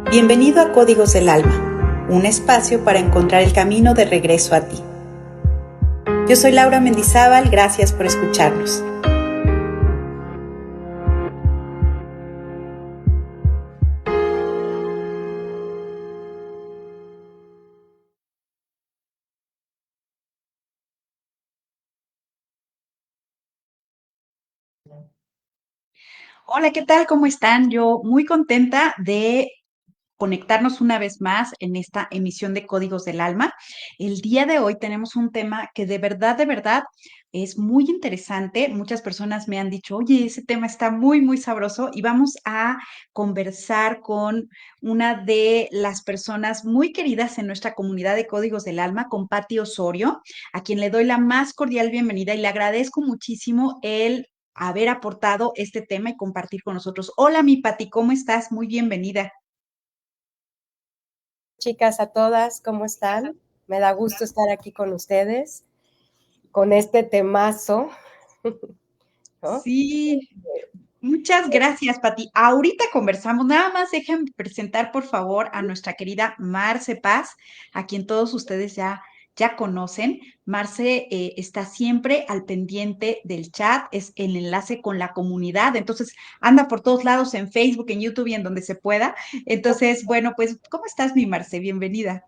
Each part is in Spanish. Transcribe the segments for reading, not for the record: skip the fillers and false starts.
Bienvenido a Códigos del Alma, un espacio para encontrar el camino de regreso a ti. Yo soy Laura Mendizábal, gracias por escucharnos. Hola, ¿qué tal? ¿Cómo están? Yo muy contenta de conectarnos una vez más en esta emisión de Códigos del Alma. El día de hoy tenemos un tema que de verdad, es muy interesante. Muchas personas me han dicho, oye, ese tema está muy, muy sabroso y vamos a conversar con una de las personas muy queridas en nuestra comunidad de Códigos del Alma, con Patti Osorio, a quien le doy la más cordial bienvenida y le agradezco muchísimo el haber aportado este tema y compartir con nosotros. Hola, mi Patti, ¿cómo estás? Muy bienvenida. Chicas, a todas, ¿cómo están? Me da gusto estar aquí con ustedes, con este temazo, ¿no? Sí, muchas gracias, Pati. Ahorita conversamos. Nada más déjenme presentar, por favor, a nuestra querida Marce Paz, a quien todos ustedes ya conocen. Marce está siempre al pendiente del chat, es el enlace con la comunidad, entonces anda por todos lados en Facebook, en YouTube y en donde se pueda. Entonces, bueno, pues, ¿cómo estás, mi Marce? Bienvenida.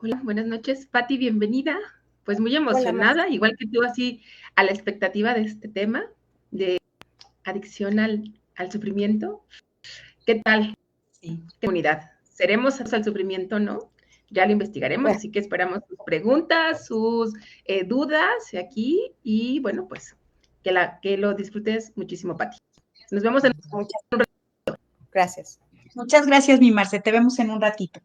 Hola, buenas noches, Patti, bienvenida. Pues muy Hola, emocionada, igual que tú, así a la expectativa de este tema de adicción al sufrimiento. ¿Qué tal, Sí. comunidad? ¿Seremos al sufrimiento o no? Ya lo investigaremos, así que esperamos sus preguntas, sus dudas aquí y bueno, pues que lo disfrutes muchísimo, Patti. Nos vemos en muchas gracias. Muchas gracias, mi Marce. Te vemos en un ratito.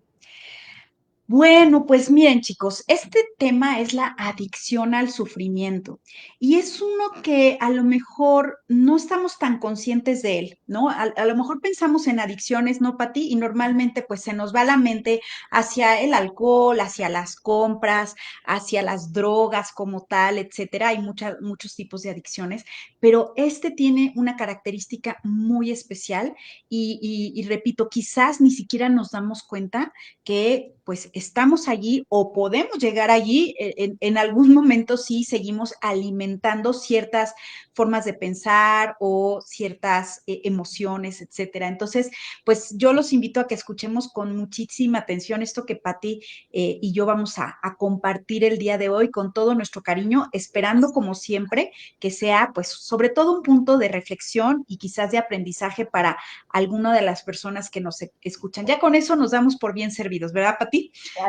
Bueno, pues miren chicos, este tema es la adicción al sufrimiento y es uno que a lo mejor no estamos tan conscientes de él, ¿no? A lo mejor pensamos en adicciones, ¿no, Pati? Y normalmente pues se nos va la mente hacia el alcohol, hacia las compras, hacia las drogas como tal, etcétera. Hay muchos tipos de adicciones, pero este tiene una característica muy especial y repito, quizás ni siquiera nos damos cuenta que pues estamos allí o podemos llegar allí en algún momento si seguimos alimentando ciertas formas de pensar o ciertas emociones, etcétera. Entonces, pues yo los invito a que escuchemos con muchísima atención esto que Patti y yo vamos a compartir el día de hoy con todo nuestro cariño, esperando como siempre que sea pues sobre todo un punto de reflexión y quizás de aprendizaje para alguna de las personas que nos escuchan. Ya con eso nos damos por bien servidos, ¿verdad, Pati?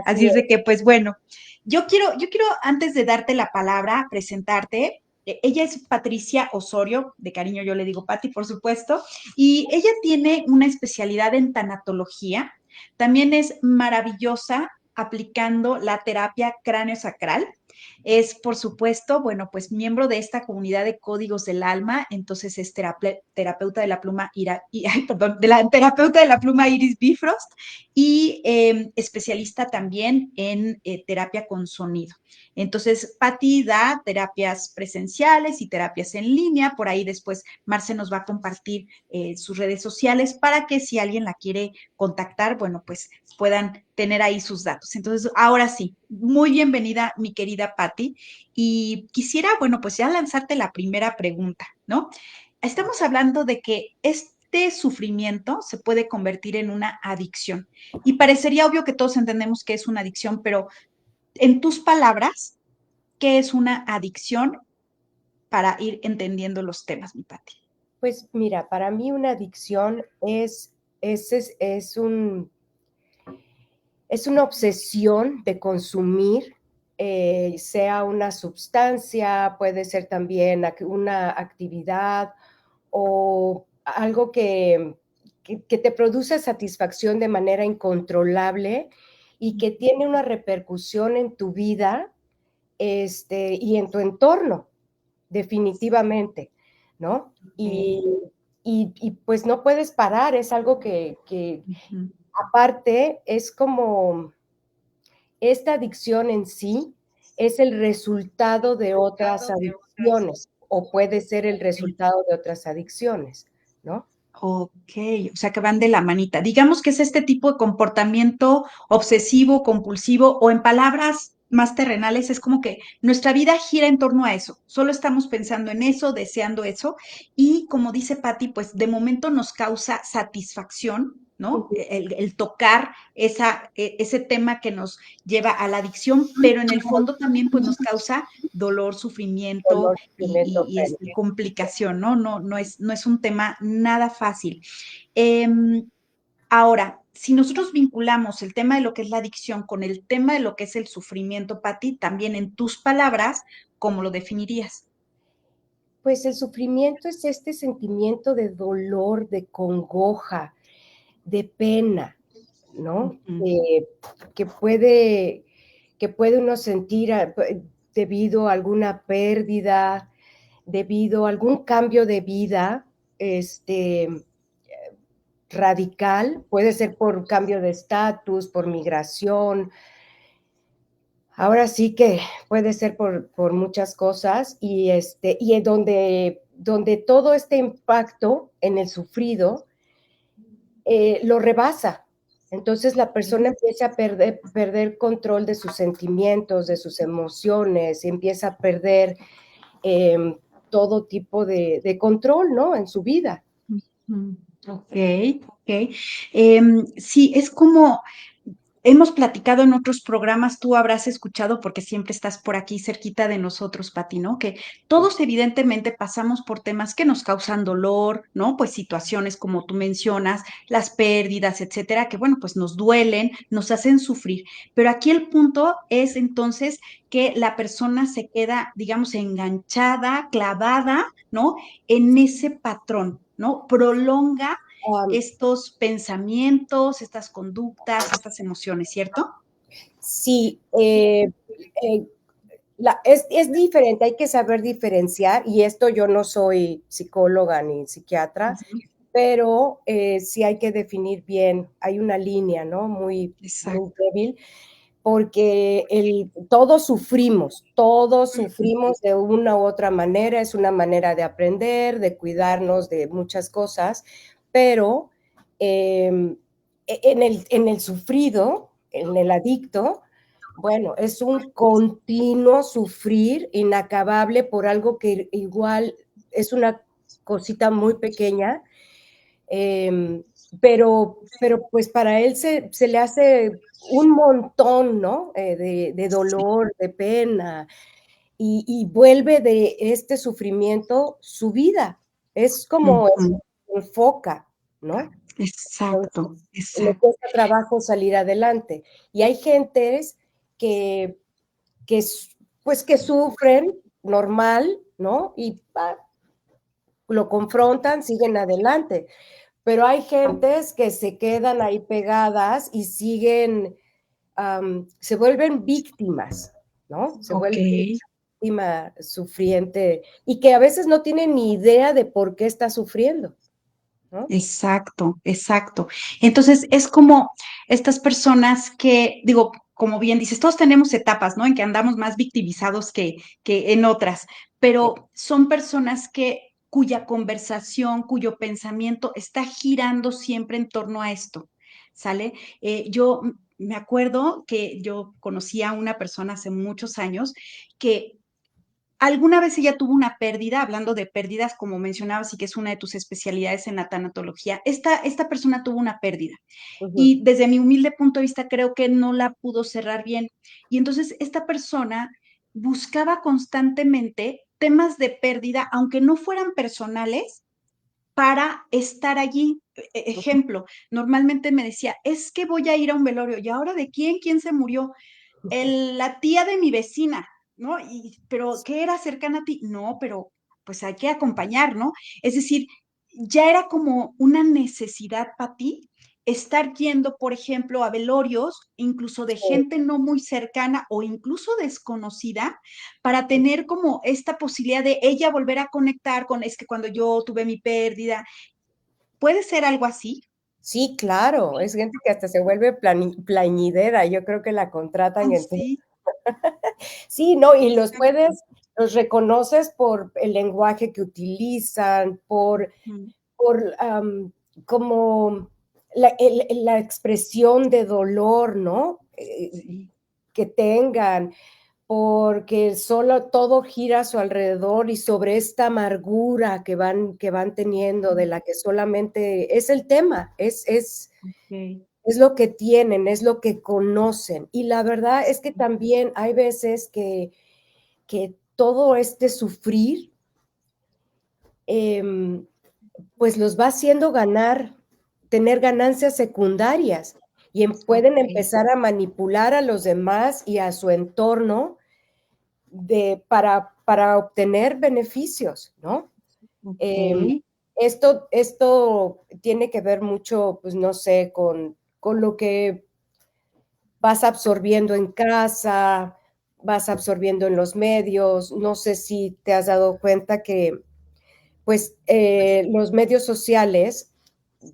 Así es de que, pues bueno, yo quiero, antes de darte la palabra, presentarte. Ella es Patricia Osorio, de cariño yo le digo Pati, por supuesto, y ella tiene una especialidad en tanatología. También es maravillosa aplicando la terapia cráneo-sacral. Es, por supuesto, bueno, pues miembro de esta comunidad de Códigos del Alma, entonces es terapeuta de la pluma, perdón, de la terapeuta de la pluma Iris Bifrost y especialista también en terapia con sonido. Entonces, Patti da terapias presenciales y terapias en línea. Por ahí después Marce nos va a compartir sus redes sociales para que si alguien la quiere contactar, bueno, pues puedan tener ahí sus datos. Entonces, ahora sí, muy bienvenida, mi querida Patti. Y quisiera, bueno, pues ya lanzarte la primera pregunta, ¿no? Estamos hablando de que este sufrimiento se puede convertir en una adicción. Y parecería obvio que todos entendemos que es una adicción, pero en tus palabras, ¿qué es una adicción para ir entendiendo los temas, mi Pati? Pues mira, para mí una adicción es una obsesión de consumir, sea una sustancia, puede ser también una actividad o algo que te produce satisfacción de manera incontrolable y que tiene una repercusión en tu vida y en tu entorno, definitivamente, ¿no? Y pues no puedes parar, es algo que aparte es como esta adicción en sí es el resultado de otras adicciones o puede ser el resultado de otras adicciones, ¿no? Ok, o sea que van de la manita. Digamos que es este tipo de comportamiento obsesivo, compulsivo, o en palabras más terrenales, es como que nuestra vida gira en torno a eso. Solo estamos pensando en eso, deseando eso, y como dice Patti, pues de momento nos causa satisfacción, ¿no? Ujú. El tocar ese tema que nos lleva a la adicción, pero en el fondo también pues nos causa dolor, sufrimiento, Dolor, sufrimiento, y pérdida. complicación, ¿no? No es un tema nada fácil. Ahora, si nosotros vinculamos el tema de lo que es la adicción con el tema de lo que es el sufrimiento, Patti, también en tus palabras, ¿cómo lo definirías? Pues el sufrimiento es este sentimiento de dolor, de congoja, de pena, ¿no? Ujú. Que puede, que puede uno sentir debido a alguna pérdida, debido a algún cambio de vida, radical, puede ser por cambio de estatus, por migración. Ahora sí que puede ser por muchas cosas y en donde todo este impacto en el sufrido lo rebasa. Entonces la persona empieza a perder control de sus sentimientos, de sus emociones, empieza a perder todo tipo de control, ¿no? En su vida. Mm, ok, ok. Sí, es como hemos platicado en otros programas, tú habrás escuchado porque siempre estás por aquí cerquita de nosotros, Pati, ¿no? Que todos evidentemente pasamos por temas que nos causan dolor, ¿no? Pues situaciones como tú mencionas, las pérdidas, etcétera, que bueno, pues nos duelen, nos hacen sufrir. Pero aquí el punto es entonces que la persona se queda, digamos, enganchada, clavada, ¿no? En ese patrón, ¿no? Prolonga Um, estos pensamientos, estas conductas, estas emociones, ¿cierto? sí, eh, es diferente, hay que saber diferenciar, y esto yo no soy psicóloga ni psiquiatra, Ujú. pero sí hay que definir bien, hay una línea, ¿no? Muy, muy Exacto. débil, porque todos sufrimos de una u otra manera, es una manera de aprender, de cuidarnos de muchas cosas, pero en el sufrido, en el adicto, bueno, es un continuo sufrir inacabable por algo que igual es una cosita muy pequeña, eh, pero pues para él se le hace un montón, ¿no? De Sí. dolor, de pena, y vuelve de este sufrimiento su vida. Es como Ujú. enfoca, ¿no? Exacto, Entonces, le exacto. cuesta trabajo salir adelante. Y hay gentes que, que pues que sufren normal, ¿no? Y lo confrontan, siguen adelante. Pero hay gentes que se quedan ahí pegadas y siguen, se vuelven víctimas, ¿no? Se Ok. vuelven víctima sufriente y que a veces no tienen ni idea de por qué está sufriendo, ¿no? Exacto, exacto. Entonces, es como estas personas que, digo, como bien dices, todos tenemos etapas, ¿no? En que andamos más victimizados que en otras, Sí. pero son personas cuya conversación, cuyo pensamiento está girando siempre en torno a esto, ¿sale? Yo me acuerdo que yo conocí a una persona hace muchos años que alguna vez ella tuvo una pérdida, hablando de pérdidas, como mencionabas, y que es una de tus especialidades en la tanatología. Esta persona tuvo una pérdida Ujú. y desde mi humilde punto de vista creo que no la pudo cerrar bien. Y entonces esta persona buscaba constantemente temas de pérdida, aunque no fueran personales, para estar allí. Ejemplo, normalmente me decía, es que voy a ir a un velorio. ¿Y ahora de quién? ¿Quién se murió? La tía de mi vecina, ¿no? Pero ¿qué era cercana a ti? No, pero pues hay que acompañar, ¿no? Es decir, ya era como una necesidad para ti estar yendo, por ejemplo, a velorios, incluso de Sí. gente no muy cercana o incluso desconocida, para tener como esta posibilidad de ella volver a conectar con, es que cuando yo tuve mi pérdida, ¿puede ser algo así? Sí, claro, es gente que hasta se vuelve plañidera, yo creo que la contratan Ay, en sí. sí, no, y Exacto. los reconoces por el lenguaje que utilizan, Mm. por como la expresión de dolor, ¿no? Sí. Que tengan, porque solo todo gira a su alrededor y sobre esta amargura que van teniendo, de la que solamente es el tema, Okey. es lo que tienen, es lo que conocen. Y la verdad es que también hay veces que todo este sufrir, em, pues los va haciendo tener ganancias secundarias y pueden Okey, empezar a manipular a los demás y a su entorno para obtener beneficios, ¿no? Em, okey. esto tiene que ver mucho, pues no sé, con lo que vas absorbiendo en casa, vas absorbiendo en los medios. No sé si te has dado cuenta que, pues, los medios sociales,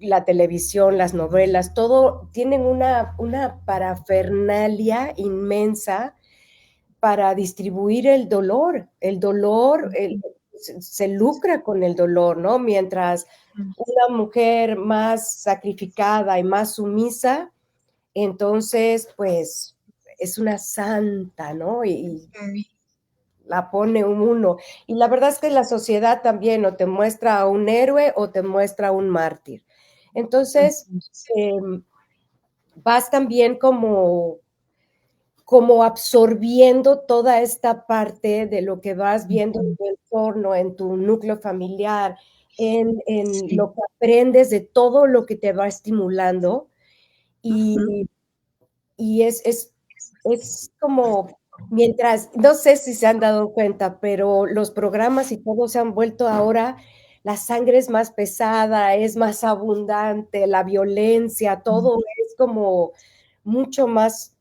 la televisión, las novelas, todo tienen una parafernalia inmensa para distribuir el dolor. El dolor, Ujú, se lucra con el dolor, ¿no? Mientras mm, una mujer más sacrificada y más sumisa, entonces, pues, es una santa, ¿no? Y okey. la pone uno. Y la verdad es que la sociedad también o te muestra a un héroe o te muestra a un mártir. Entonces, Ujú. em, vas también como absorbiendo toda esta parte de lo que vas viendo en Ujú. tu entorno, en tu núcleo familiar, en Sí. lo que aprendes de todo lo que te va estimulando, Ujú. y es como mientras no sé si se han dado cuenta, pero los programas y todo se han vuelto ahora, la sangre es más pesada, es más abundante, la violencia, todo es como mucho más,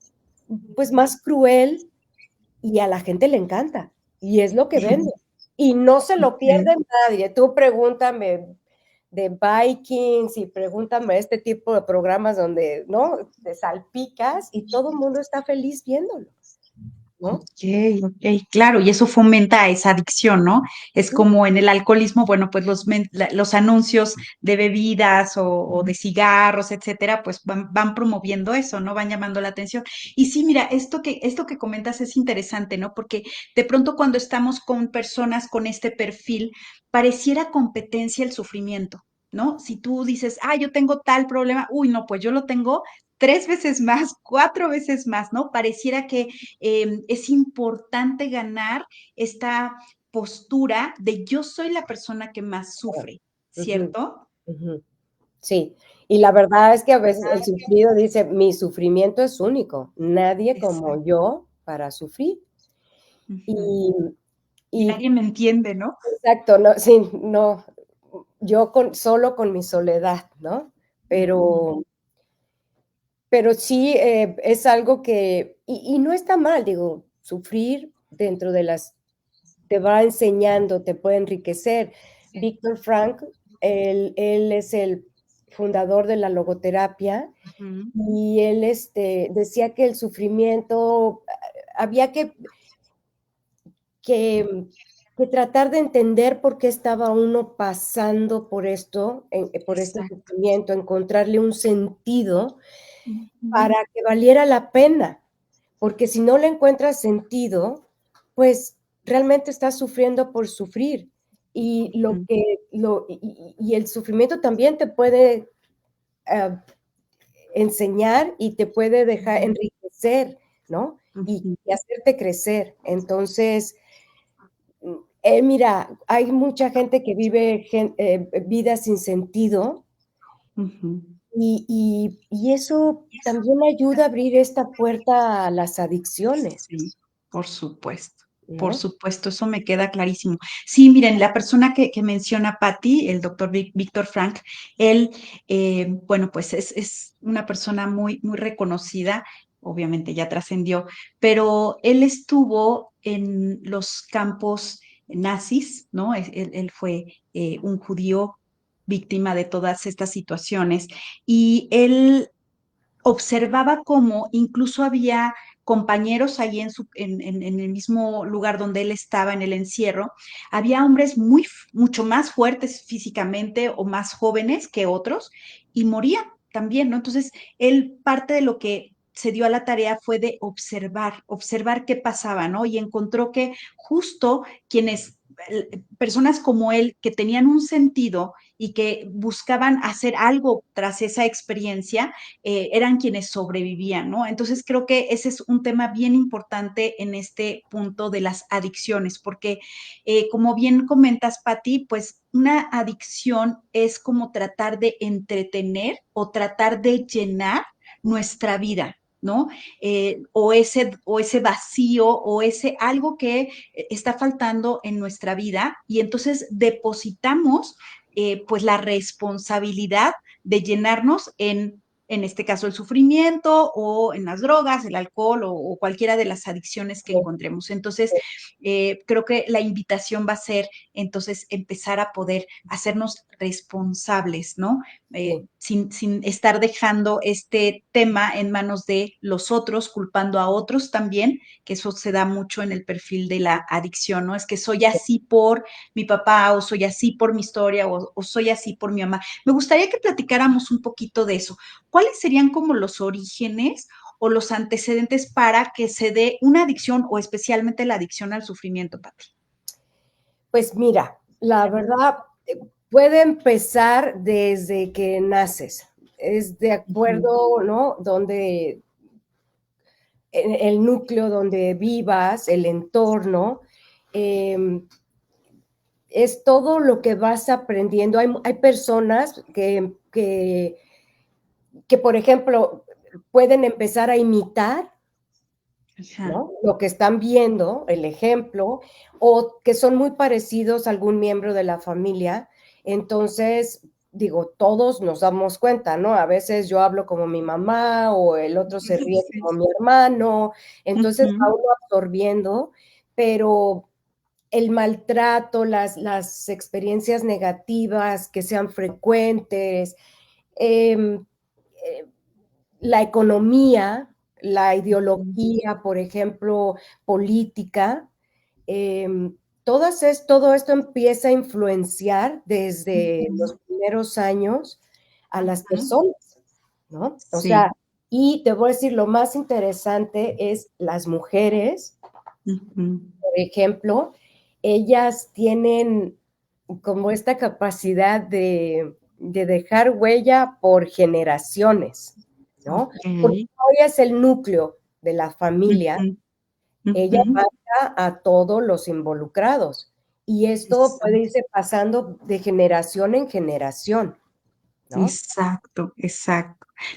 pues, más cruel, y a la gente le encanta, y es lo que vende, y no se lo Okey. pierde nadie. Tú pregúntame de Vikings y pregúntame este tipo de programas donde, ¿no?, te salpicas y todo el mundo está feliz viéndolo, ¿no? Okey, okey, claro, y eso fomenta esa adicción, ¿no? Es Sí, como en el alcoholismo, bueno, pues los anuncios de bebidas o de cigarros, etcétera, pues van promoviendo eso, ¿no? Van llamando la atención. Y sí, mira, esto que comentas es interesante, ¿no? Porque de pronto cuando estamos con personas con este perfil, pareciera competencia el sufrimiento, ¿no? Si tú dices: "Ah, yo tengo tal problema", uy, no, pues yo lo tengo 3 veces más, 4 veces más, ¿no? Pareciera que es importante ganar esta postura de yo soy la persona que más claro. sufre, Ujú, ¿cierto? ujú. Sí, y la verdad es que a veces el sufrido dice: "Mi sufrimiento es único, nadie como Exacto. yo para sufrir". Ujú. Y Y y nadie me entiende, ¿no? exacto, no, sí, no, yo solo con mi soledad, ¿no? Ujú, Pero sí, es algo que y no está mal, digo, sufrir dentro de las te va enseñando, te puede enriquecer. Víctor Frank, él es el fundador de la logoterapia, ujú, y él, decía que el sufrimiento, había que que tratar de entender por qué estaba uno pasando por esto, por este exacto. sufrimiento, encontrarle un sentido Ujú, para que valiera la pena, porque si no le encuentras sentido, pues realmente estás sufriendo por sufrir. Y lo ujú, que lo y el sufrimiento también te puede, ah, enseñar y te puede dejar ujú, enriquecer, ¿no? ujú, Y hacerte crecer. Entonces, mira, hay mucha gente que vive vidas sin sentido, ujú. y eso también ayuda a abrir esta puerta a las adicciones, Sí, por supuesto, ¿no? eso me queda clarísimo. Sí, miren, la persona que menciona Patty, el doctor Víctor Frank, él, bueno, pues es una persona muy, muy reconocida, obviamente ya trascendió, pero él estuvo en los campos nazis, ¿no? Él fue un judío víctima de todas estas situaciones y él observaba cómo incluso había compañeros ahí en el mismo lugar donde él estaba en el encierro, había hombres mucho más fuertes físicamente o más jóvenes que otros y morían también, ¿no? Entonces, él parte de lo que se dio a la tarea fue de observar qué pasaba, ¿no? Y encontró que justo personas como él, que tenían un sentido y que buscaban hacer algo tras esa experiencia, eran quienes sobrevivían, ¿no? Entonces creo que ese es un tema bien importante en este punto de las adicciones, porque como bien comentas, Patti, pues una adicción es como tratar de entretener o tratar de llenar nuestra vida, ¿no? O ese vacío o ese algo que está faltando en nuestra vida y entonces depositamos pues la responsabilidad de llenarnos en este caso el sufrimiento o en las drogas, el alcohol o cualquiera de las adicciones que encontremos. Entonces, creo que la invitación va a ser entonces empezar a poder hacernos responsables, ¿no? Sin estar dejando este tema en manos de los otros, culpando a otros también, que eso se da mucho en el perfil de la adicción, ¿no? Es que soy así por mi papá o soy así por mi historia o soy así por mi mamá. Me gustaría que platicáramos un poquito de eso. ¿Cuáles serían como los orígenes o los antecedentes para que se dé una adicción o especialmente la adicción al sufrimiento, Pati? Pues mira, la verdad puede empezar desde que naces. Es de acuerdo, ¿no? Donde el núcleo donde vivas, el entorno, es todo lo que vas aprendiendo. Hay personas que, por ejemplo, pueden empezar a imitar, ¿no? Lo que están viendo, el ejemplo, o que son muy parecidos a algún miembro de la familia. Entonces, digo, todos nos damos cuenta, ¿no? A veces yo hablo como mi mamá o el otro se ríe como mi hermano. Entonces va uno absorbiendo, pero el maltrato, las experiencias negativas que sean frecuentes, la economía, la ideología, por ejemplo, política, todo esto empieza a influenciar desde los primeros años a las personas, ¿no? O sea, y te voy a decir, lo más interesante es las mujeres, por ejemplo, ellas tienen como esta capacidad de dejar huella por generaciones, ¿no? Porque ella es el núcleo de la familia, ella marca a todos los involucrados y esto puede irse pasando de generación en generación, ¿no? Exacto.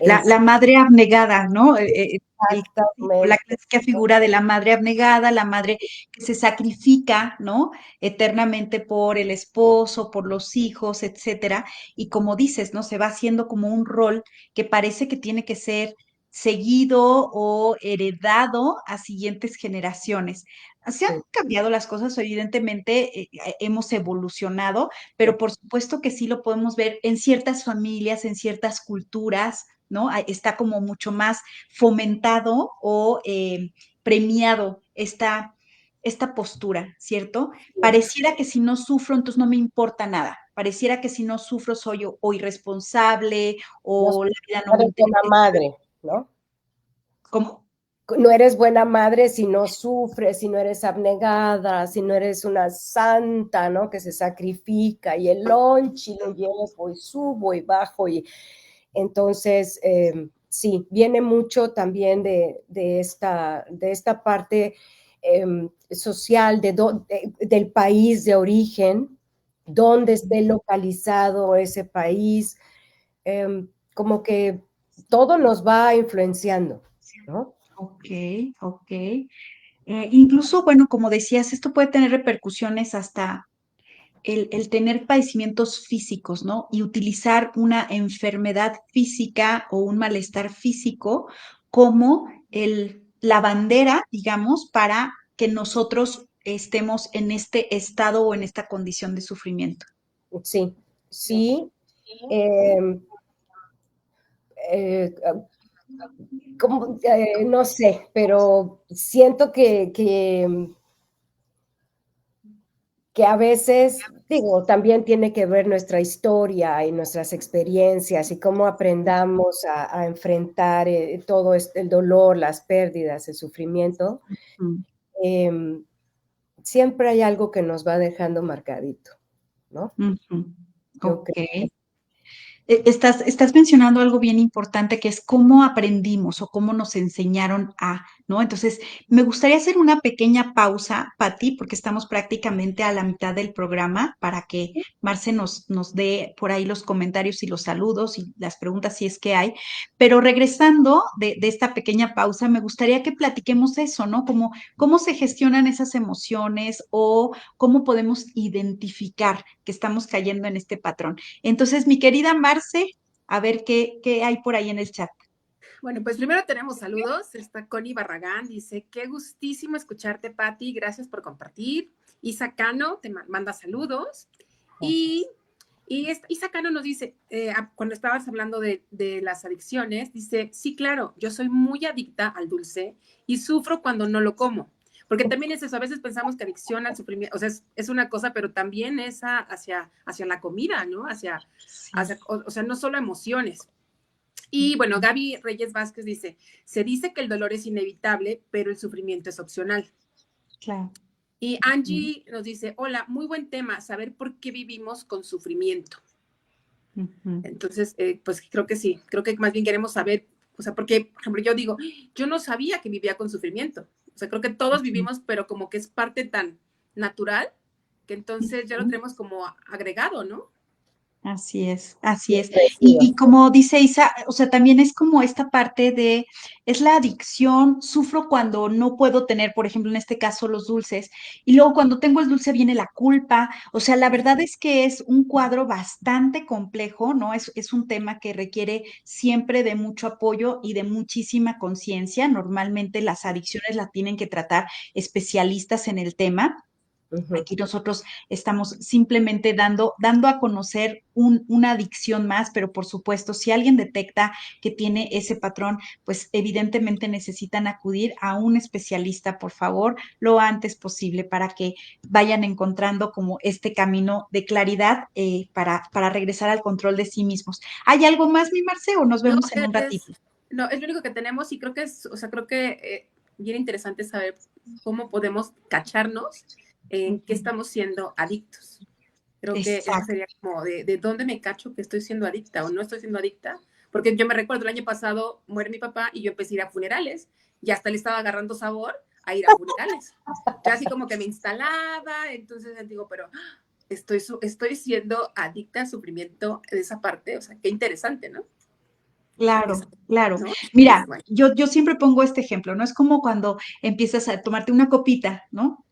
La madre abnegada, ¿no? La clásica figura de la madre abnegada, la madre que se sacrifica, ¿no? Eternamente por el esposo, por los hijos, etcétera. Y como dices, ¿no? Se va haciendo como un rol que parece que tiene que ser seguido o heredado a siguientes generaciones. Se han cambiado las cosas, evidentemente hemos evolucionado, pero por supuesto que sí lo podemos ver en ciertas familias, en ciertas culturas, ¿no? Está como mucho más fomentado o premiado esta postura, ¿cierto? Pareciera que si no sufro, entonces no me importa nada. Pareciera que si no sufro soy o irresponsable o la vida no me interesa. Buena madre, ¿no? ¿Cómo? No eres buena madre si no sufres, si no eres abnegada, si no eres una santa, ¿no? Que se sacrifica y el lonche lo llevo y subo y bajo y entonces sí, viene mucho también de esta parte social del país de origen, donde esté localizado ese país, como que todo nos va influenciando, ¿no? Ok. Incluso, bueno, como decías, esto puede tener repercusiones hasta el tener padecimientos físicos, ¿no? Y utilizar una enfermedad física o un malestar físico como la bandera, digamos, para que nosotros estemos en este estado o en esta condición de sufrimiento. Sí. Eh, no sé, pero siento que a veces, digo, también tiene que ver nuestra historia y nuestras experiencias y cómo aprendamos a enfrentar todo el dolor, las pérdidas, el sufrimiento. Eh, siempre hay algo que nos va dejando marcadito, ¿no? Yo Ok. creo. Estás mencionando algo bien importante que es cómo aprendimos o cómo nos enseñaron a, ¿no? Entonces, me gustaría hacer una pequeña pausa, Pati, porque estamos prácticamente a la mitad del programa para que Marce nos dé por ahí los comentarios y los saludos y las preguntas si es que hay. Pero regresando de esta pequeña pausa, me gustaría que platiquemos eso, ¿no? Como cómo se gestionan esas emociones o cómo podemos identificar que estamos cayendo en este patrón. Entonces, mi querida Marce, a ver qué hay por ahí en el chat. Bueno, pues primero tenemos saludos. Está Connie Barragán, dice, qué gustísimo escucharte, Pati, gracias por compartir. Isa Cano te manda saludos. Y Isa Cano nos dice, cuando estabas hablando de las adicciones, dice, sí, claro, yo soy muy adicta al dulce y sufro cuando no lo como. Porque también es eso, a veces pensamos que adicción al sufrimiento, o sea, es una cosa, pero también es hacia la comida, ¿no? O sea, no solo emociones. Y bueno, Gaby Reyes Vázquez dice, se dice que el dolor es inevitable, pero el sufrimiento es opcional. Claro. Y Angie nos dice, hola, muy buen tema, saber por qué vivimos con sufrimiento. Entonces, pues creo que sí, creo que más bien queremos saber, o sea, porque, por ejemplo, yo digo, yo no sabía que vivía con sufrimiento. O sea, creo que todos vivimos, pero como que es parte tan natural que entonces ya lo tenemos como agregado, ¿no? Así es, así es. Y como dice Isa, o sea, también es como esta parte es la adicción, sufro cuando no puedo tener, por ejemplo, en este caso, los dulces, y luego cuando tengo el dulce viene la culpa, o sea, la verdad es que es un cuadro bastante complejo, ¿no? Es un tema que requiere siempre de mucho apoyo y de muchísima conciencia. Normalmente las adicciones las tienen que tratar especialistas en el tema. Aquí nosotros estamos simplemente dando a conocer una adicción más, pero por supuesto, si alguien detecta que tiene ese patrón, pues evidentemente necesitan acudir a un especialista, por favor, lo antes posible para que vayan encontrando como este camino de claridad para regresar al control de sí mismos. ¿Hay algo más, mi Marce, o nos vemos en un ratito? No, es lo único que tenemos y creo que creo que bien interesante saber cómo podemos cacharnos en qué estamos siendo adictos. Creo que eso sería como de dónde me cacho que estoy siendo adicta o no estoy siendo adicta. Porque yo me recuerdo el año pasado muere mi papá y yo empecé a ir a funerales y hasta le estaba agarrando sabor a ir a funerales. Ya así como que me instalaba, entonces digo, pero estoy siendo adicta al sufrimiento de esa parte. O sea, qué interesante, ¿no? Claro, claro. ¿No? Mira, Bueno. yo siempre pongo este ejemplo, ¿no? Es como cuando empiezas a tomarte una copita, ¿no?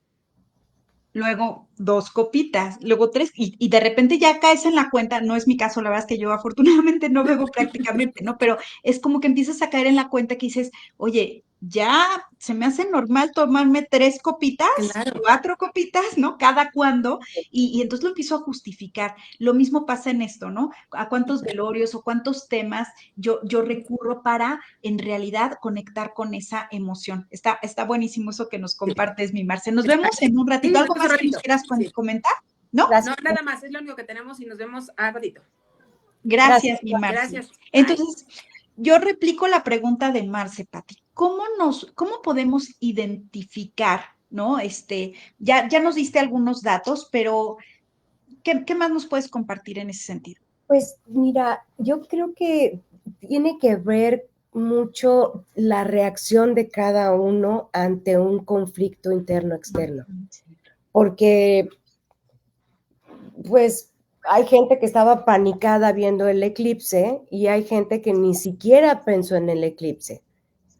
Luego 2 copitas, luego 3, y de repente ya caes en la cuenta, no es mi caso, la verdad es que yo afortunadamente no bebo prácticamente, ¿no? Pero es como que empiezas a caer en la cuenta que dices, oye, ya se me hace normal tomarme 3 copitas, Claro. 4 copitas, ¿no? Cada cuando, y entonces lo empiezo a justificar. Lo mismo pasa en esto, ¿no? ¿A cuántos velorios o cuántos temas yo recurro para en realidad conectar con esa emoción? Está buenísimo eso que nos compartes, mi Marce. Nos vemos en un ratito. ¿Algo más que nos quieras comentar? ¿No? No, nada más, es lo único que tenemos y nos vemos a ratito. Gracias, mi Marce. Gracias. Entonces, yo replico la pregunta de Marce, Pati. ¿Cómo podemos identificar, ¿no? Ya nos diste algunos datos, pero ¿qué más nos puedes compartir en ese sentido? Pues mira, yo creo que tiene que ver mucho la reacción de cada uno ante un conflicto interno-externo, porque pues hay gente que estaba panicada viendo el eclipse y hay gente que ni siquiera pensó en el eclipse.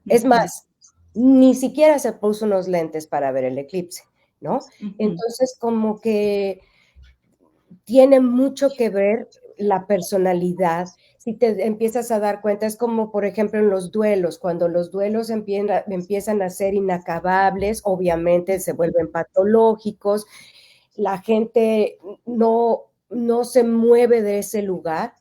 Es más, ni siquiera se puso unos lentes para ver el eclipse, ¿no? Entonces, como que tiene mucho que ver la personalidad. Si te empiezas a dar cuenta, es como, por ejemplo, en los duelos, cuando los duelos empiezan a ser inacabables, obviamente se vuelven patológicos, la gente no se mueve de ese lugar.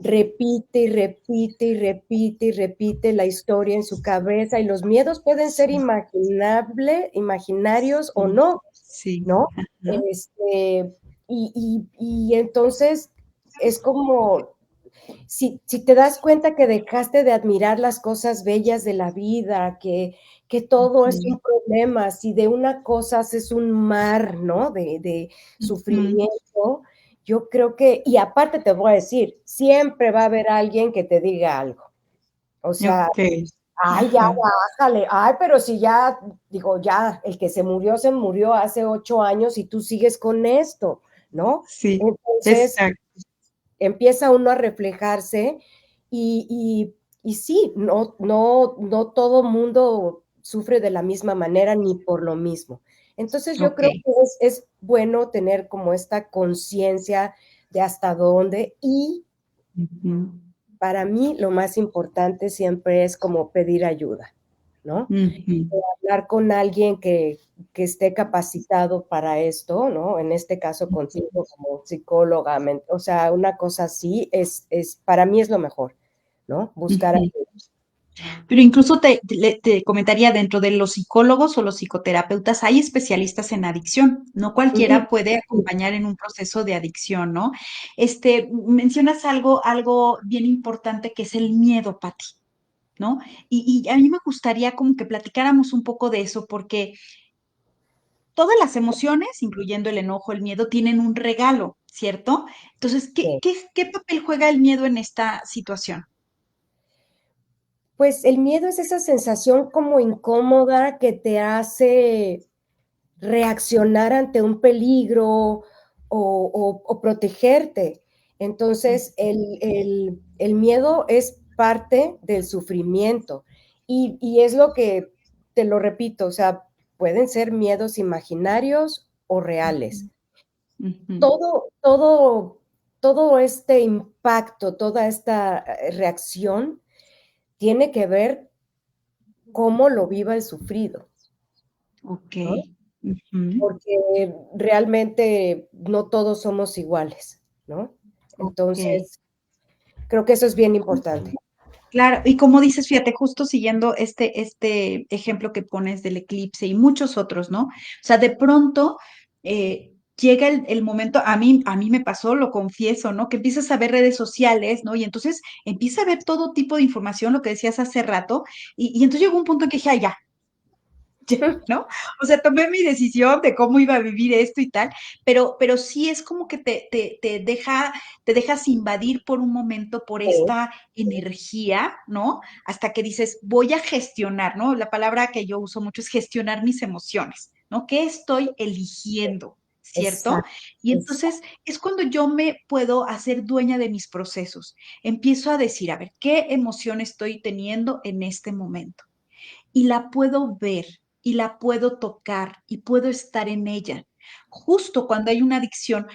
repite y repite y repite y repite la historia en su cabeza, y los miedos pueden ser imaginarios o no, Sí. ¿no? Ajá. Y entonces es como si te das cuenta que dejaste de admirar las cosas bellas de la vida, que todo es un problema, si de una cosa haces un mar, ¿no? De sufrimiento, yo creo que, y aparte te voy a decir, siempre va a haber alguien que te diga algo. O sea, Ok. ay, ya, Ajá. bájale, ay, pero si ya, digo, ya, el que se murió hace 8 años y tú sigues con esto, ¿no? Sí, Entonces, exacto. empieza uno a reflejarse y, y sí, no todo mundo sufre de la misma manera ni por lo mismo. Entonces yo Ok. creo que es bueno tener como esta conciencia de hasta dónde, y Ujú. para mí lo más importante siempre es como pedir ayuda, ¿no? Ujú. Hablar con alguien que esté capacitado para esto, ¿no? En este caso contigo como psicóloga, o sea, una cosa así para mí es lo mejor, ¿no? Buscar Ujú. ayuda. Pero incluso te comentaría, dentro de los psicólogos o los psicoterapeutas hay especialistas en adicción. No Ujú. cualquiera puede acompañar en un proceso de adicción, ¿no? Mencionas algo bien importante que es el miedo, Pati, ¿no? Y a mí me gustaría como que platicáramos un poco de eso, porque todas las emociones, incluyendo el enojo, el miedo, tienen un regalo, ¿cierto? Entonces, Sí. ¿qué papel juega el miedo en esta situación? Pues el miedo es esa sensación como incómoda que te hace reaccionar ante un peligro o protegerte. Entonces, el miedo es parte del sufrimiento, y es lo que, te lo repito, o sea, pueden ser miedos imaginarios o reales. Ujú. Todo este impacto, toda esta reacción tiene que ver cómo lo viva el sufrido, Ok. ¿no? Ujú. Porque realmente no todos somos iguales, ¿no? Ok. Entonces, creo que eso es bien importante. Claro, y como dices, fíjate, justo siguiendo este ejemplo que pones del eclipse y muchos otros, ¿no? O sea, de pronto llega el momento, a mí me pasó, lo confieso, ¿no? Que empiezas a ver redes sociales, ¿no? Y entonces empieza a ver todo tipo de información, lo que decías hace rato, y entonces llegó un punto en que dije, ay, ya, ¿no? O sea, tomé mi decisión de cómo iba a vivir esto y tal, pero sí es como que te dejas invadir por un momento por Sí, esta energía, ¿no? Hasta que dices, voy a gestionar, ¿no? La palabra que yo uso mucho es gestionar mis emociones, ¿no? ¿Qué estoy eligiendo? ¿Cierto? exacto, Y entonces exacto. es cuando yo me puedo hacer dueña de mis procesos. Empiezo a decir, a ver, ¿qué emoción estoy teniendo en este momento? Y la puedo ver y la puedo tocar y puedo estar en ella. Justo cuando hay una adicción,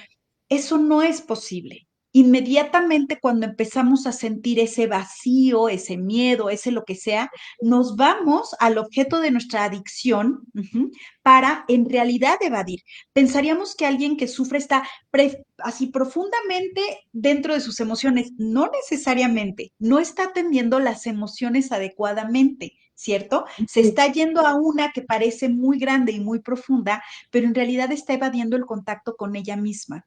eso no es posible. Inmediatamente cuando empezamos a sentir ese vacío, ese miedo, ese lo que sea, nos vamos al objeto de nuestra adicción para en realidad evadir. Pensaríamos que alguien que sufre está así profundamente dentro de sus emociones. No necesariamente, no está atendiendo las emociones adecuadamente, ¿cierto? Se está yendo a una que parece muy grande y muy profunda, pero en realidad está evadiendo el contacto con ella misma.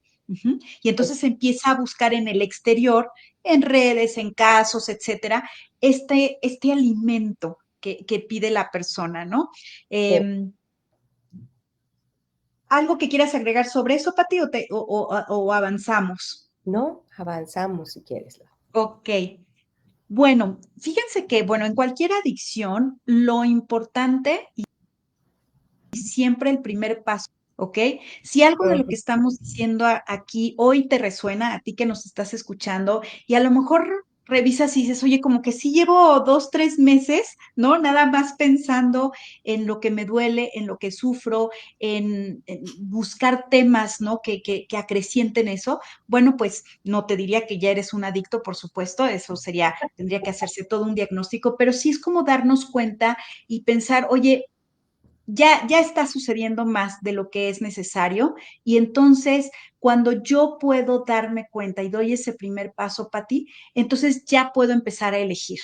Y entonces empieza a buscar en el exterior, en redes, en casos, etcétera, este alimento que pide la persona, ¿no? Sí. ¿Algo que quieras agregar sobre eso, Pati, o avanzamos? No, avanzamos si quieres. Ok. Bueno, fíjense que, bueno, en cualquier adicción, lo importante y siempre el primer paso, ¿ok? Si algo de lo Ujú. que estamos diciendo aquí hoy te resuena, a ti que nos estás escuchando, y a lo mejor revisas y dices, oye, como que sí llevo 2, 3 meses, ¿no? Nada más pensando en lo que me duele, en lo que sufro, en buscar temas, ¿no? Que acrecienten eso. Bueno, pues no te diría que ya eres un adicto, por supuesto, eso sería, tendría que hacerse todo un diagnóstico, pero sí es como darnos cuenta y pensar, oye, ya está sucediendo más de lo que es necesario y entonces cuando yo puedo darme cuenta y doy ese primer paso, Pati, entonces ya puedo empezar a elegir.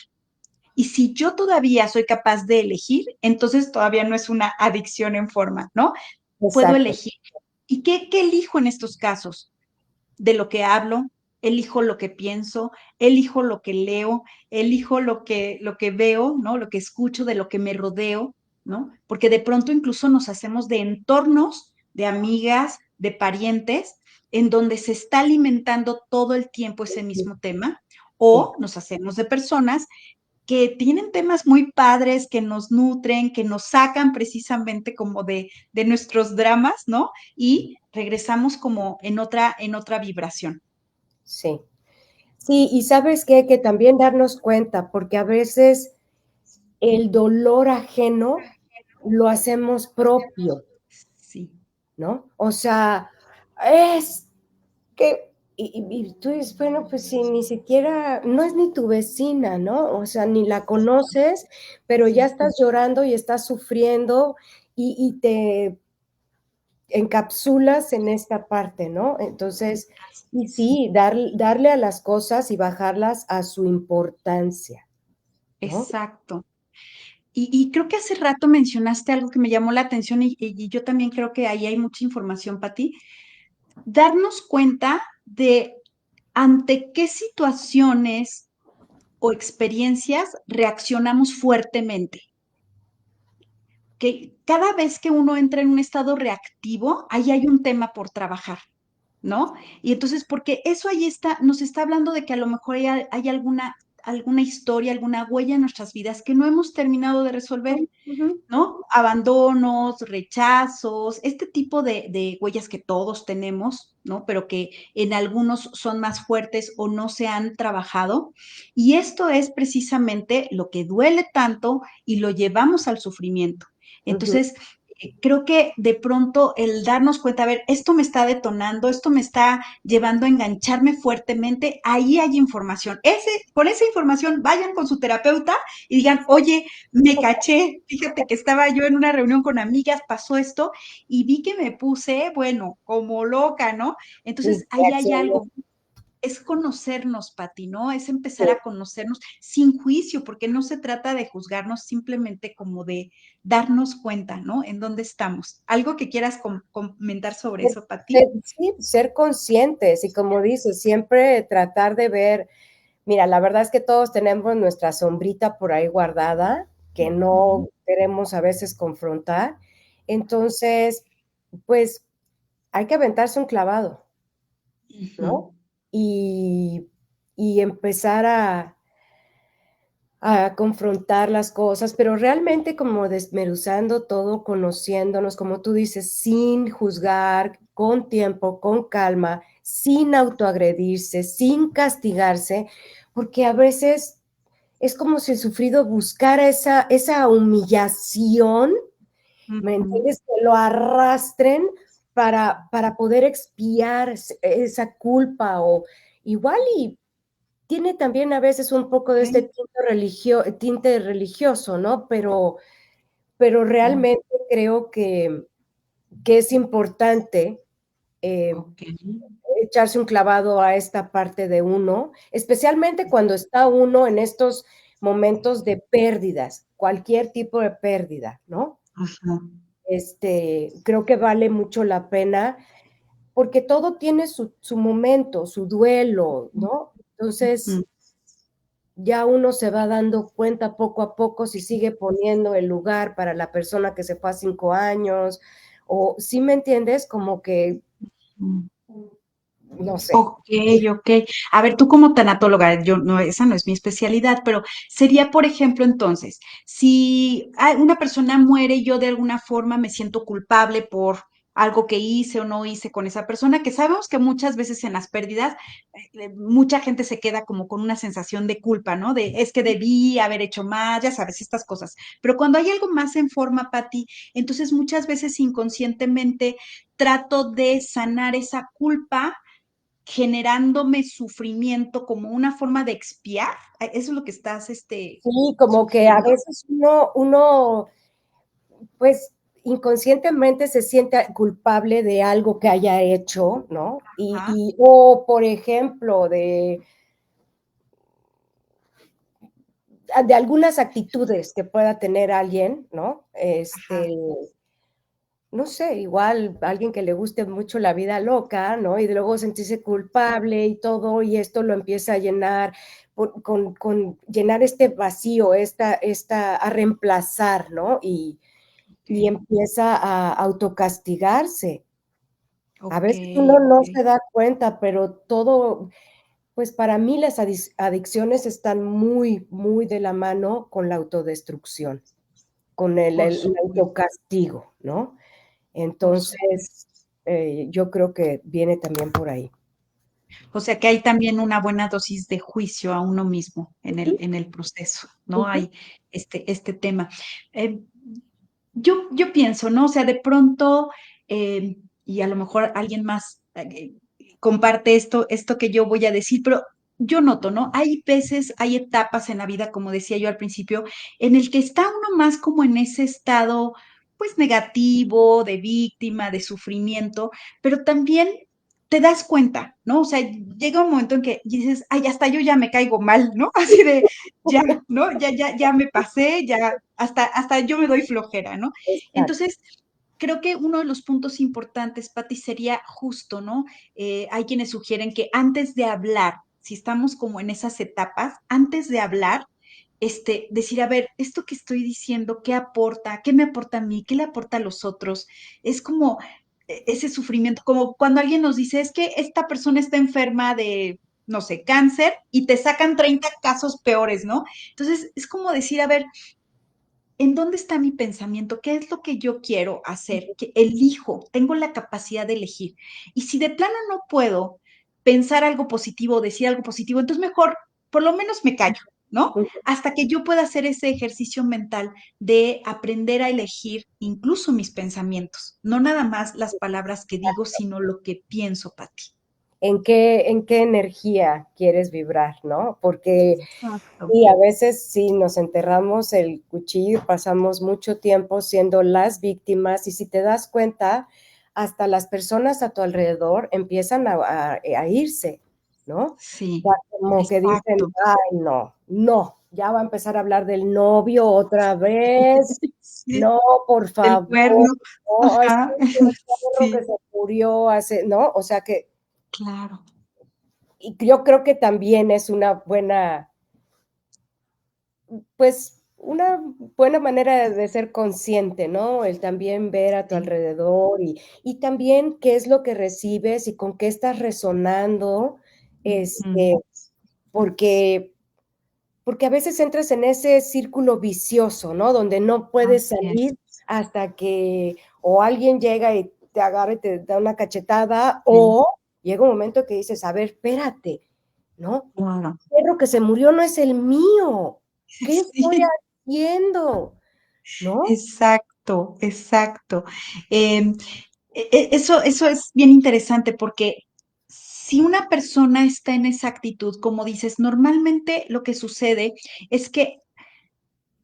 Y si yo todavía soy capaz de elegir, entonces todavía no es una adicción en forma, ¿no? Puedo Exacto. elegir. ¿Y qué elijo en estos casos? De lo que hablo, elijo lo que pienso, elijo lo que leo, elijo lo que veo, ¿no? Lo que escucho, de lo que me rodeo, ¿no? Porque de pronto incluso nos hacemos de entornos, de amigas, de parientes, en donde se está alimentando todo el tiempo ese Sí, mismo tema, sí, o nos hacemos de personas que tienen temas muy padres, que nos nutren, que nos sacan precisamente como de nuestros dramas, ¿no? Y regresamos como en otra vibración. sí. Sí, y ¿sabes qué? Que también darnos cuenta, porque a veces el dolor ajeno lo hacemos propio, Sí. ¿no? O sea, es que y tú dices, bueno, pues si ni siquiera no es ni tu vecina, ¿no? O sea, ni la conoces, pero ya estás llorando y estás sufriendo y te encapsulas en esta parte, ¿no? Entonces, y sí, darle a las cosas y bajarlas a su importancia, ¿no? Exacto. Y creo que hace rato mencionaste algo que me llamó la atención y yo también creo que ahí hay mucha información para ti. Darnos cuenta de ante qué situaciones o experiencias reaccionamos fuertemente. Que cada vez que uno entra en un estado reactivo, ahí hay un tema por trabajar, ¿no? Y entonces, porque eso ahí está, nos está hablando de que a lo mejor hay alguna historia, alguna huella en nuestras vidas que no hemos terminado de resolver, Ujú. ¿no? Abandonos, rechazos, este tipo de huellas que todos tenemos, ¿no? Pero que en algunos son más fuertes o no se han trabajado. Y esto es precisamente lo que duele tanto y lo llevamos al sufrimiento. Ujú. Entonces, creo que de pronto el darnos cuenta, a ver, esto me está detonando, esto me está llevando a engancharme fuertemente, ahí hay información. Con esa información vayan con su terapeuta y digan, oye, me caché, fíjate que estaba yo en una reunión con amigas, pasó esto y vi que me puse, bueno, como loca, ¿no? Sí, Entonces ahí hay reaccionó. algo, es conocernos, Pati, ¿no? Es empezar Sí. a conocernos sin juicio, porque no se trata de juzgarnos, simplemente como de darnos cuenta, ¿no? En dónde estamos. ¿Algo que quieras comentar sobre eso, Pati? Sí, ser conscientes y como dices, siempre tratar de ver, mira, la verdad es que todos tenemos nuestra sombrita por ahí guardada que Ujú, no queremos a veces confrontar. Entonces, pues hay que aventarse un clavado, ¿no? ujú. Y, y empezar a confrontar las cosas, pero realmente como desmenuzando todo, conociéndonos, como tú dices, sin juzgar, con tiempo, con calma, sin autoagredirse, sin castigarse, porque a veces es como si el sufrido buscara esa humillación, ¿me Ujú. entiendes? Que lo arrastren para poder expiar esa culpa o igual y tiene también a veces un poco de este Ok, tinte religioso, ¿no? Pero realmente creo que es importante, eh, ok. echarse un clavado a esta parte de uno, especialmente cuando está uno en estos momentos de pérdidas, cualquier tipo de pérdida, ¿no? Ajá. Creo que vale mucho la pena, porque todo tiene su momento, su duelo, ¿no? Entonces, Ujú. ya uno se va dando cuenta poco a poco si sigue poniendo el lugar para la persona que se fue a 5 años, o, ¿sí me entiendes? Como que, no sé. Ok, ok. A ver, tú como tanatóloga, yo no, esa no es mi especialidad, pero sería, por ejemplo, entonces, si una persona muere y yo de alguna forma me siento culpable por algo que hice o no hice con esa persona, que sabemos que muchas veces en las pérdidas, mucha gente se queda como con una sensación de culpa, ¿no? De es que debí haber hecho más, ya sabes, estas cosas. Pero cuando hay algo más en forma, Pati, entonces muchas veces inconscientemente trato de sanar esa culpa generándome sufrimiento como una forma de expiar. Eso es lo que estás Sí, como que a sugiriendo. veces uno, pues, inconscientemente se siente culpable de algo que haya hecho, ¿no? O, por ejemplo, de algunas actitudes que pueda tener alguien, ¿no? No sé, igual alguien que le guste mucho la vida loca, ¿no? Y luego sentirse culpable y todo, y esto lo empieza a llenar con llenar este vacío, a reemplazar, ¿no? Y empieza a autocastigarse. A veces uno no se da cuenta, pero todo, pues para mí las adicciones están muy, muy de la mano con la autodestrucción, con el autocastigo, ¿no? Entonces, yo creo que viene también por ahí. O sea que hay también una buena dosis de juicio a uno mismo en el proceso, ¿no? Hay este tema. Yo pienso, ¿no? O sea, de pronto, y a lo mejor alguien más comparte esto que yo voy a decir, pero yo noto, ¿no? Hay veces, hay etapas en la vida, como decía yo al principio, en el que está uno más como en ese estado, pues negativo, de víctima, de sufrimiento, pero también te das cuenta, ¿no? O sea, llega un momento en que dices, ay, hasta yo ya me caigo mal, ¿no? Así de, ya, ¿no? Ya me pasé, ya, hasta yo me doy flojera, ¿no? Exacto. Entonces, creo que uno de los puntos importantes, Patti, sería justo, ¿no? Hay quienes sugieren que antes de hablar, si estamos como en esas etapas, antes de hablar, decir, a ver, esto que estoy diciendo, ¿qué aporta? ¿Qué me aporta a mí? ¿Qué le aporta a los otros? Es como ese sufrimiento, como cuando alguien nos dice, es que esta persona está enferma de, no sé, cáncer y te sacan 30 casos peores, ¿no? Entonces, es como decir, a ver, ¿en dónde está mi pensamiento? ¿Qué es lo que yo quiero hacer? Que elijo, tengo la capacidad de elegir. Y si de plano no puedo pensar algo positivo, decir algo positivo, entonces mejor, por lo menos me callo, ¿no? Hasta que yo pueda hacer ese ejercicio mental de aprender a elegir incluso mis pensamientos, no nada más las palabras que digo, sino lo que pienso, Pati. ¿En qué energía quieres vibrar, no? Porque Exacto. y a veces sí nos enterramos el cuchillo y pasamos mucho tiempo siendo las víctimas, y si te das cuenta, hasta las personas a tu alrededor empiezan a irse, ¿no? Sí, Ya como que dicen, exacto. ay, no, ya va a empezar a hablar del novio otra vez, Sí, no, por del favor, cuerno. no, es Ajá. que el perro Sí, que se murió hace, ¿no? O sea que, claro. y yo creo que también es una buena, pues, una buena manera de ser consciente, ¿no? El también ver a tu Sí. alrededor y también qué es lo que recibes y con qué estás resonando, Ujú. porque a veces entras en ese círculo vicioso, ¿no? Donde no puedes Así salir es. hasta que o alguien llega y te agarra y te da una cachetada, Sí, o llega un momento que dices, a ver, espérate, ¿no? claro. El perro que se murió no es el mío. ¿Qué estoy Sí, haciendo? ¿No? exacto, exacto. Eso es bien interesante porque si una persona está en esa actitud, como dices, normalmente lo que sucede es que,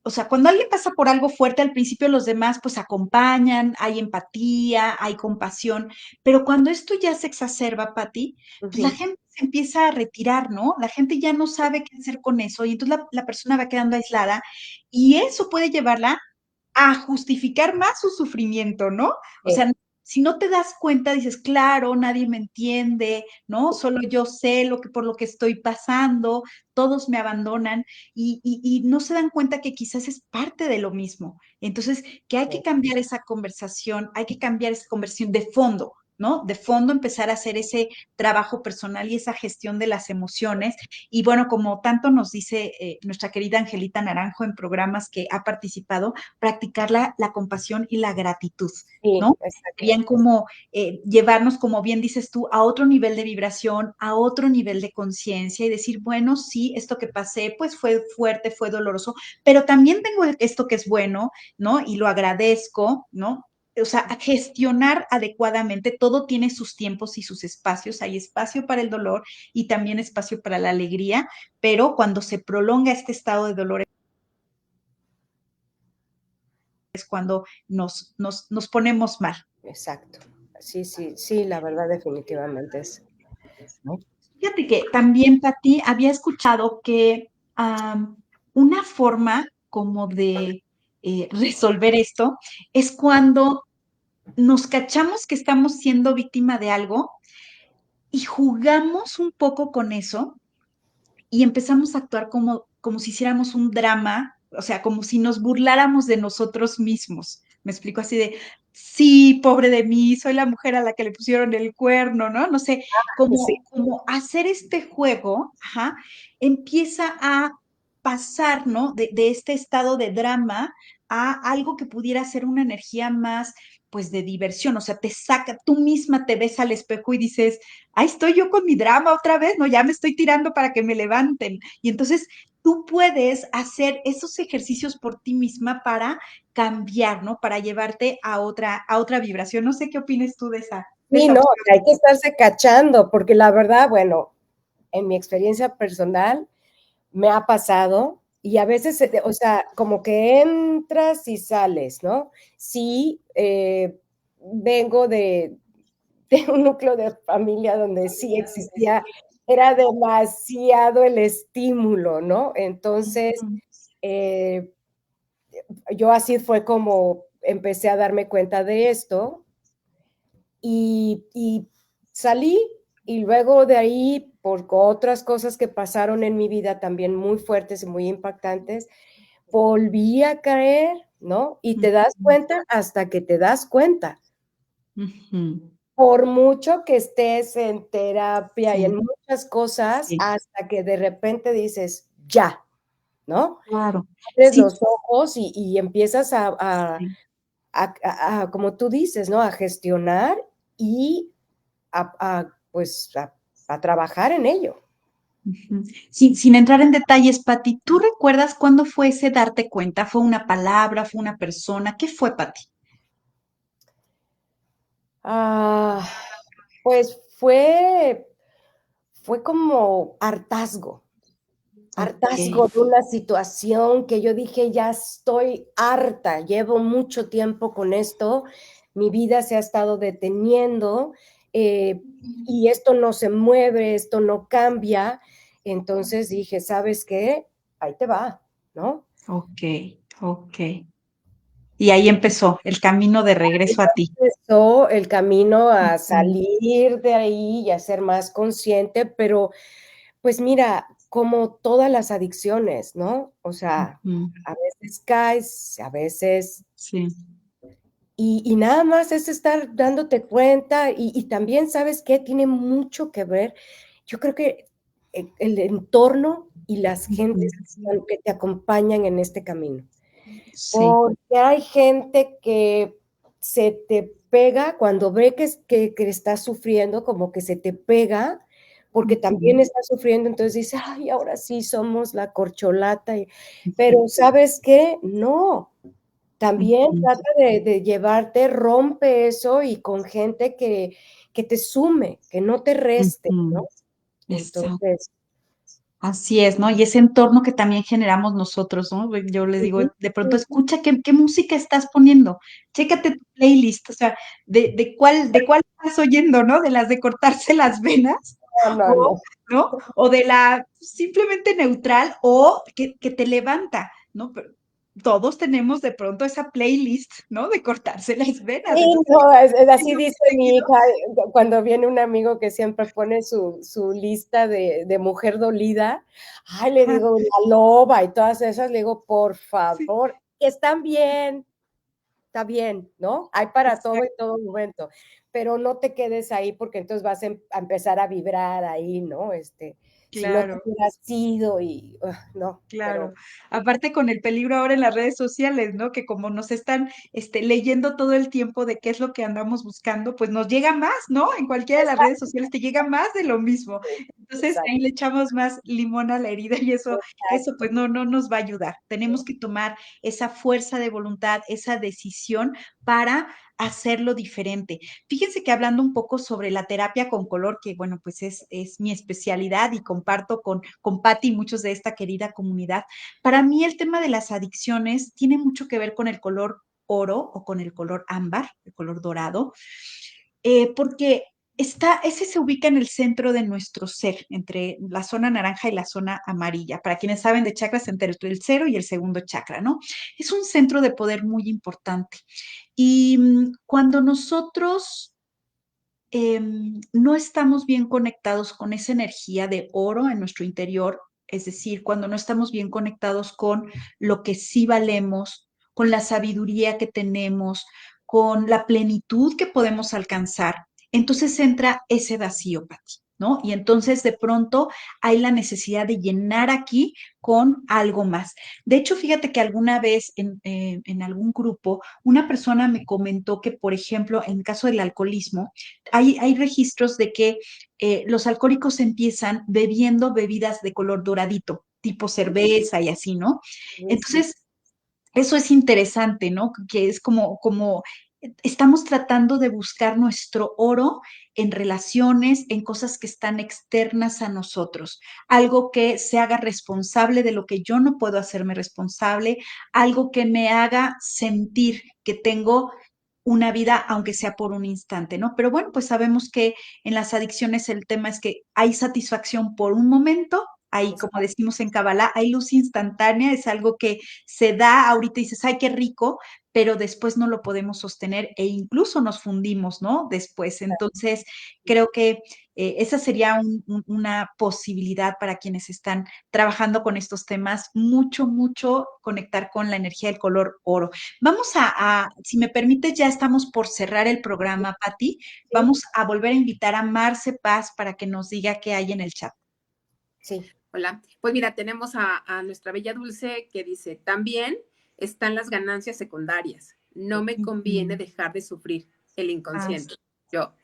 o sea, cuando alguien pasa por algo fuerte, al principio los demás pues acompañan, hay empatía, hay compasión, pero cuando esto ya se exacerba, Pati, pues la Ujú. gente se empieza a retirar, ¿no? La gente ya no sabe qué hacer con eso y entonces la persona va quedando aislada y eso puede llevarla a justificar más su sufrimiento, ¿no? O Sí, sea, si no te das cuenta, dices, claro, nadie me entiende, ¿no? Solo yo sé por lo que estoy pasando, todos me abandonan y no se dan cuenta que quizás es parte de lo mismo. Entonces, que hay que sí, cambiar esa conversación, hay que cambiar esa conversación de fondo, ¿no? De fondo empezar a hacer ese trabajo personal y esa gestión de las emociones. Y bueno, como tanto nos dice nuestra querida Angelita Naranjo en programas que ha participado, practicar la compasión y la gratitud, sí, ¿no? exacto. Serían como llevarnos, como bien dices tú, a otro nivel de vibración, a otro nivel de conciencia y decir, bueno, sí, esto que pasé, pues fue fuerte, fue doloroso, pero también tengo esto que es bueno, ¿no? Y lo agradezco, ¿no? O sea, a gestionar adecuadamente, todo tiene sus tiempos y sus espacios, hay espacio para el dolor y también espacio para la alegría, pero cuando se prolonga este estado de dolor es cuando nos ponemos mal. Exacto. Sí, sí, sí, la verdad definitivamente es, ¿no? Fíjate que también, Pati, había escuchado que una forma como de resolver esto es cuando nos cachamos que estamos siendo víctima de algo y jugamos un poco con eso y empezamos a actuar como si hiciéramos un drama, o sea, como si nos burláramos de nosotros mismos. Me explico así de, sí, pobre de mí, soy la mujer a la que le pusieron el cuerno, ¿no? No sé, Sí. como hacer este juego, ajá, empieza a pasar, ¿no? De este estado de drama a algo que pudiera ser una energía más, pues, de diversión, o sea, te saca, tú misma te ves al espejo y dices, ahí estoy yo con mi drama otra vez, no, ya me estoy tirando para que me levanten. Y entonces tú puedes hacer esos ejercicios por ti misma para cambiar, ¿no? Para llevarte a otra vibración. No sé qué opinas tú de Sí, esa no, opción. hay que estarse cachando, porque la verdad, bueno, en mi experiencia personal me ha pasado y a veces, o sea, como que entras y sales, ¿no? Sí, vengo de un núcleo de familia donde sí existía, era demasiado el estímulo, ¿no? Entonces, eh, yo así fue como empecé a darme cuenta de esto y salí y luego de ahí, por otras cosas que pasaron en mi vida también muy fuertes y muy impactantes, volví a caer, ¿no? Y te das cuenta hasta que te das cuenta. Ujú. Por mucho que estés en terapia y en Sí, muchas cosas, sí, hasta que de repente dices, ya, ¿no? claro. Abres Sí, los ojos y empiezas sí. como tú dices, ¿no? A gestionar y pues, a trabajar en ello. Ujú. Sin entrar en detalles, Pati, ¿tú recuerdas cuándo fue ese darte cuenta? ¿Fue una palabra? ¿Fue una persona? ¿Qué fue, Pati? Ah, pues fue como Ok. hartazgo de una situación que yo dije, ya estoy harta, llevo mucho tiempo con esto, mi vida se ha estado deteniendo eh, y esto no se mueve, esto no cambia. Entonces dije, ¿sabes qué? Ahí te va, ¿no? Ok, ok. Y ahí empezó el camino de regreso a ti. Empezó el camino a Ujú, salir de ahí y a ser más consciente, pero pues mira, como todas las adicciones, ¿no? O sea, ujú. a veces caes, a veces Sí. y nada más es estar dándote cuenta y también, ¿sabes qué? Tiene mucho que ver, yo creo que el entorno y las gentes Ujú. que te acompañan en este camino. Sí. Porque hay gente que se te pega cuando ve que estás sufriendo, como que se te pega, porque Ujú, también estás sufriendo, entonces dice: "Ay, ahora sí somos la corcholata", pero, ¿sabes qué? No, también ujú, trata de llevarte, rompe eso y con gente que te sume, que no te reste, ujú. ¿no? Exacto. Entonces Así es, ¿no? Y ese entorno que también generamos nosotros, ¿no? Yo le digo, ujú, de pronto, ujú. escucha qué música estás poniendo, chécate tu playlist, o sea, de cuál estás oyendo, ¿no? De las de cortarse las venas, No, no, o, no. ¿no? O de la simplemente neutral, o que te levanta, ¿no? Pero todos tenemos de pronto esa playlist, ¿no? De cortarse las venas. Sí, Entonces, no, es así tengo dice mi seguido. hija, cuando viene un amigo que siempre pone su lista de mujer dolida, ay, le Ajá, digo, La Loba y todas esas, le digo, por sí, favor, están bien, está bien, ¿no? Hay para todo y exacto, todo momento, pero no te quedes ahí porque entonces vas a empezar a vibrar ahí, ¿no? Si no te claro. hubieras ido no, Claro. pero Aparte con el peligro ahora en las redes sociales, ¿no? Que como nos están leyendo todo el tiempo de qué es lo que andamos buscando, pues nos llega más, ¿no? En cualquiera de las redes sociales te llega más de lo mismo. Entonces ahí exacto, le echamos más limón a la herida y eso exacto. pues no nos va a ayudar. Tenemos que tomar esa fuerza de voluntad, esa decisión para hacerlo diferente. Fíjense que hablando un poco sobre la terapia con color, que bueno, pues es mi especialidad y comparto con Patti y muchos de esta querida comunidad, para mí el tema de las adicciones tiene mucho que ver con el color oro o con el color ámbar, el color dorado, porque ese se ubica en el centro de nuestro ser, entre la zona naranja y la zona amarilla. Para quienes saben de chakras, entre el 0 y el segundo chakra, ¿no? Es un centro de poder muy importante. Y cuando nosotros no estamos bien conectados con esa energía de oro en nuestro interior, es decir, cuando no estamos bien conectados con lo que sí valemos, con la sabiduría que tenemos, con la plenitud que podemos alcanzar, entonces entra ese vacío, Pati, ¿no? Y entonces de pronto hay la necesidad de llenar aquí con algo más. De hecho, fíjate que alguna vez en algún grupo, una persona me comentó que, por ejemplo, en el caso del alcoholismo, hay registros de que los alcohólicos empiezan bebiendo bebidas de color doradito, tipo cerveza y así, ¿no? Entonces, eso es interesante, ¿no? Que es como estamos tratando de buscar nuestro oro en relaciones, en cosas que están externas a nosotros, algo que se haga responsable de lo que yo no puedo hacerme responsable, algo que me haga sentir que tengo una vida, aunque sea por un instante, ¿no? Pero bueno, pues sabemos que en las adicciones el tema es que hay satisfacción por un momento, hay, como decimos en Kabbalah, hay luz instantánea, es algo que se da ahorita y dices, ay, qué rico, pero después no lo podemos sostener e incluso nos fundimos, ¿no? Después. Entonces, creo que esa sería una posibilidad para quienes están trabajando con estos temas, mucho conectar con la energía del color oro. Vamos si me permites, ya estamos por cerrar el programa, Pati. Vamos a volver a invitar a Marce Paz para que nos diga qué hay en el chat. Sí. Hola. Pues mira, tenemos a nuestra bella Dulce que dice, también están las ganancias secundarias. No me conviene dejar de sufrir el inconsciente. Yo,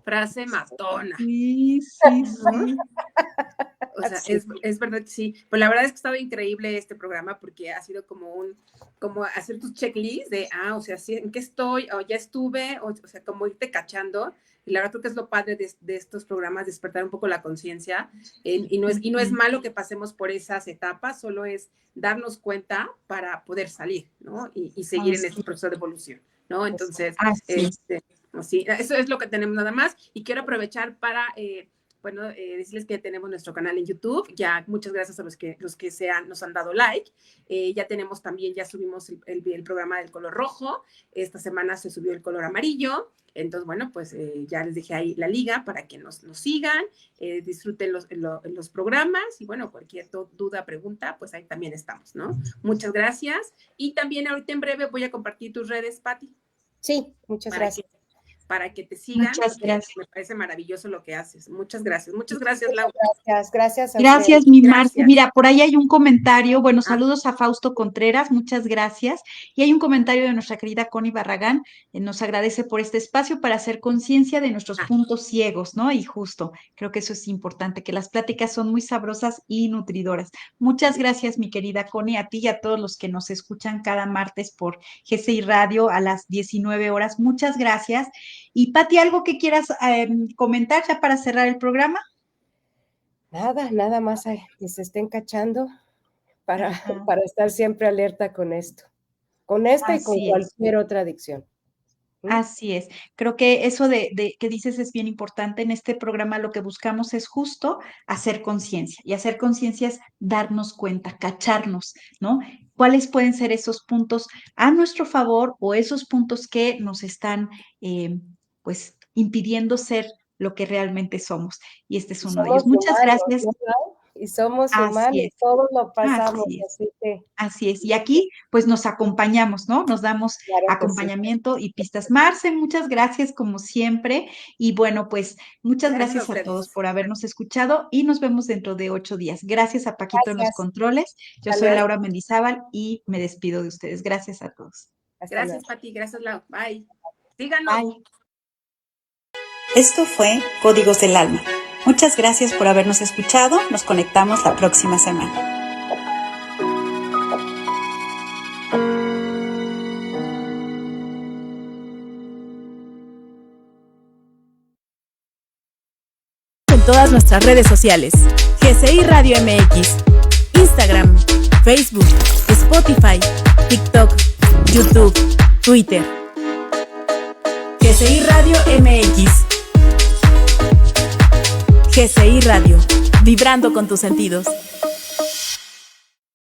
frase matona. Sí. O sea, es verdad que sí. Pues la verdad es que estaba increíble este programa porque ha sido como hacer tus checklists de, o sea, sí, ¿en qué estoy? O ya estuve, o sea, como irte cachando. Y la verdad creo que es lo padre de estos programas, despertar un poco la conciencia. Y no es malo que pasemos por esas etapas, solo es darnos cuenta para poder salir, ¿no? Y seguir en este proceso de evolución, ¿no? Entonces, sí, eso es lo que tenemos nada más. Y quiero aprovechar para... decirles que tenemos nuestro canal en YouTube, ya muchas gracias a los que nos han dado like, ya subimos el programa del color rojo, esta semana se subió el color amarillo, entonces bueno, pues ya les dejé ahí la liga para que nos sigan, disfruten los programas y bueno, cualquier duda, pregunta, pues ahí también estamos, ¿no? Muchas gracias y también ahorita en breve voy a compartir tus redes, Pati. Sí, muchas gracias. Para que te sigan. Muchas gracias. Me parece maravilloso lo que haces. Muchas gracias, Laura. Gracias, mi Marce. Mira, por ahí hay un comentario. Bueno, saludos a Fausto Contreras, muchas gracias. Y hay un comentario de nuestra querida Connie Barragán, nos agradece por este espacio para hacer conciencia de nuestros puntos ciegos, ¿no? Y justo, creo que eso es importante, que las pláticas son muy sabrosas y nutridoras. Muchas gracias, mi querida Connie, a ti y a todos los que nos escuchan cada martes por GCI Radio a las 19 horas. Muchas gracias. Y Pati, ¿algo que quieras comentar ya para cerrar el programa? Nada más que se estén cachando para estar siempre alerta con esto. Con esta y con cualquier otra adicción. Así es. Creo que eso de que dices es bien importante. En este programa lo que buscamos es justo hacer conciencia. Y hacer conciencia es darnos cuenta, cacharnos, ¿no? ¿Cuáles pueden ser esos puntos a nuestro favor o esos puntos que nos están, pues, impidiendo ser lo que realmente somos? Y este es uno de ellos. Muchas gracias. Y somos humanos, todos lo pasamos. Así es. Y aquí, pues, nos acompañamos, ¿no? Nos damos acompañamiento y pistas. Marce, muchas gracias como siempre. Y bueno, pues, muchas gracias a todos por habernos escuchado y nos vemos dentro de 8 días. Gracias a Paquito en los controles. Yo soy Laura Mendizábal y me despido de ustedes. Gracias a todos. Gracias, Pati. Gracias, Lau. Bye. Síganos. Bye. Esto fue Códigos del Alma. Muchas gracias por habernos escuchado. Nos conectamos la próxima semana. En todas nuestras redes sociales. GCI Radio MX. Instagram, Facebook, Spotify, TikTok, YouTube, Twitter. GCI Radio MX. GCI Radio, vibrando con tus sentidos.